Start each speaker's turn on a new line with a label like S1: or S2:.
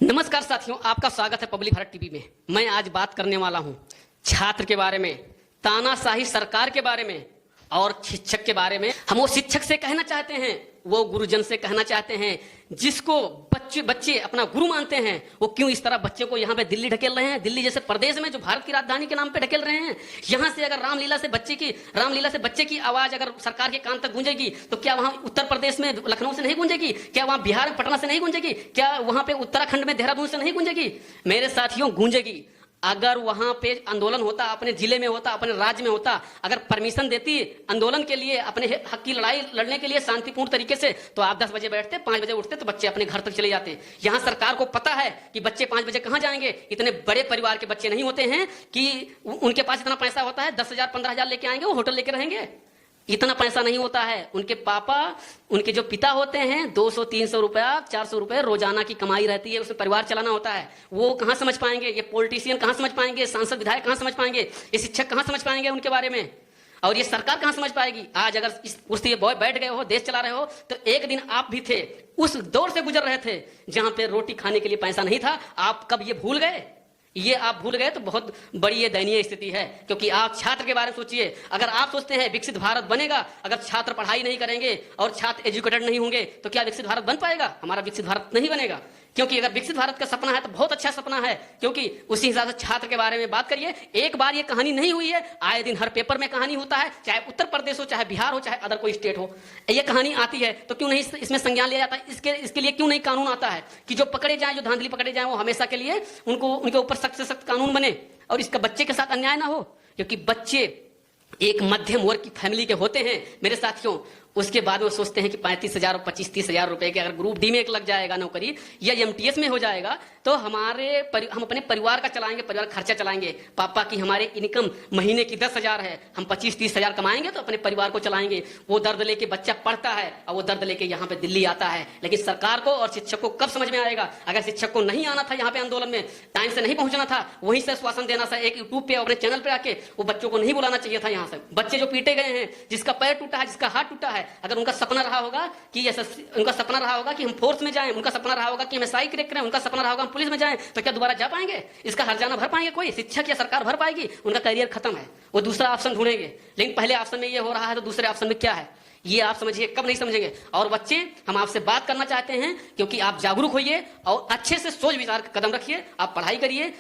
S1: नमस्कार साथियों, आपका स्वागत है पब्लिक भारत टीवी में। मैं आज बात करने वाला हूं छात्र के बारे में, तानाशाही सरकार के बारे में और शिक्षक के बारे में। हम वो शिक्षक से कहना चाहते हैं, वो गुरुजन से कहना चाहते हैं जिसको बच्चे अपना गुरु मानते हैं। वो क्यों इस तरह बच्चे को यहाँ पे दिल्ली ढकेल रहे हैं, दिल्ली जैसे प्रदेश में जो भारत की राजधानी के नाम पे ढकेल रहे हैं। यहाँ से अगर रामलीला से बच्चे की आवाज अगर सरकार के कान तक गूंजेगी तो क्या वहां उत्तर प्रदेश में लखनऊ से नहीं गूंजेगी? क्या वहां बिहार में पटना से नहीं गूंजेगी? क्या वहां पे उत्तराखंड में देहरादून से नहीं गूंजेगी? मेरे साथियों, गूंजेगी। अगर वहां पे आंदोलन होता, अपने जिले में होता, अपने राज्य में होता, अगर परमिशन देती आंदोलन के लिए, अपने हक की लड़ाई लड़ने के लिए शांतिपूर्ण तरीके से, तो आप 10 बजे बैठते, 5 बजे उठते, तो बच्चे अपने घर तक चले जाते। यहां सरकार को पता है कि बच्चे 5 बजे कहां जाएंगे। इतने बड़े परिवार के बच्चे नहीं होते हैं कि उनके पास इतना पैसा होता है 10,000 15,000 लेके आएंगे, वो होटल लेके रहेंगे। इतना पैसा नहीं होता है। उनके पापा, उनके जो पिता होते हैं, 200-300 रुपया, 400 रुपए रोजाना की कमाई रहती है, उसमें परिवार चलाना होता है। वो कहां समझ पाएंगे? ये पॉलिटिशियन कहां समझ पाएंगे? सांसद विधायक कहां समझ पाएंगे? ये शिक्षक कहां समझ पाएंगे उनके बारे में? और ये सरकार कहां समझ पाएगी? आज अगर इस कुर्सी पे बैठ गए हो, देश चला रहे हो, तो एक दिन आप भी थे, उस दौर से गुजर रहे थे जहां पे रोटी खाने के लिए पैसा नहीं था। आप कब ये भूल गए? ये आप भूल गए तो बहुत बड़ी ये दयनीय स्थिति है। क्योंकि आप छात्र के बारे में सोचिए। अगर आप सोचते हैं विकसित भारत बनेगा अगर छात्र पढ़ाई नहीं करेंगे और छात्र एजुकेटेड नहीं होंगे, तो क्या विकसित भारत बन पाएगा? हमारा विकसित भारत नहीं बनेगा। क्योंकि अगर विकसित भारत का सपना है तो बहुत अच्छा सपना है। क्योंकि उसी हिसाब से छात्र के बारे में बात करिए। एक बार ये कहानी नहीं हुई है, आए दिन हर पेपर में कहानी होता है, चाहे उत्तर प्रदेश हो, चाहे बिहार हो, चाहे अदर कोई स्टेट हो, ये कहानी आती है। तो क्यों नहीं इसमें संज्ञान लिया जाता है? इसके लिए क्यों नहीं कानून आता है कि जो पकड़े जाए, जो धांधली पकड़े जाए, वो हमेशा के लिए उनके ऊपर सख्त से सख्त कानून बने और इसका बच्चे के साथ अन्याय ना हो। क्योंकि बच्चे एक मध्यम वर्ग की फैमिली के होते हैं मेरे साथियों। उसके बाद वो सोचते हैं कि 35,000 और 25-30,000 रुपए के अगर ग्रुप डी में एक लग जाएगा नौकरी या एमटीएस में हो जाएगा तो हम अपने परिवार का चलाएंगे, परिवार खर्चा चलाएंगे। पापा की हमारे इनकम महीने की 10,000 है, हम 25-30,000 कमाएंगे तो अपने परिवार को चलाएंगे। वो दर्द लेके बच्चा पढ़ता है और वो दर्द लेके यहाँ पे दिल्ली आता है। लेकिन सरकार को और शिक्षक को कब समझ में आएगा? अगर शिक्षक को नहीं आना था यहाँ पे आंदोलन में, टाइम से नहीं पहुंचना था, वहीं से आश्वासन देना था एक यूट्यूब पे अपने चैनल पे आके, वो बच्चों को नहीं बुलाना चाहिए था। यहाँ से बच्चे जो पीटे गए हैं, जिसका पैर टूटा है, जिसका हाथ टूटा है, अगर उनका सपना रहा होगा कि उनका सपना रहा होगा कि हम फोर्स में जाएं, उनका सपना रहा होगा कि हम एसआई क्रैक करें, उनका सपना रहा होगा हम पुलिस में जाएं, तो क्या दोबारा जा पाएंगे? इसका हर्जाना भर पाएंगे कोई? शिक्षक या सरकार भर पाएगी? उनका करियर खत्म है, वो दूसरा ऑप्शन ढूंढेंगे। लेकिन पहले ऑप्शन में ये हो रहा है तो दूसरे ऑप्शन में क्या है ये आप समझिए। कब नहीं समझेंगे? और बच्चे, हम आपसे बात करना चाहते हैं क्योंकि आप जागरूक होइए और अच्छे से सोच विचार कदम रखिए, आप पढ़ाई करिए।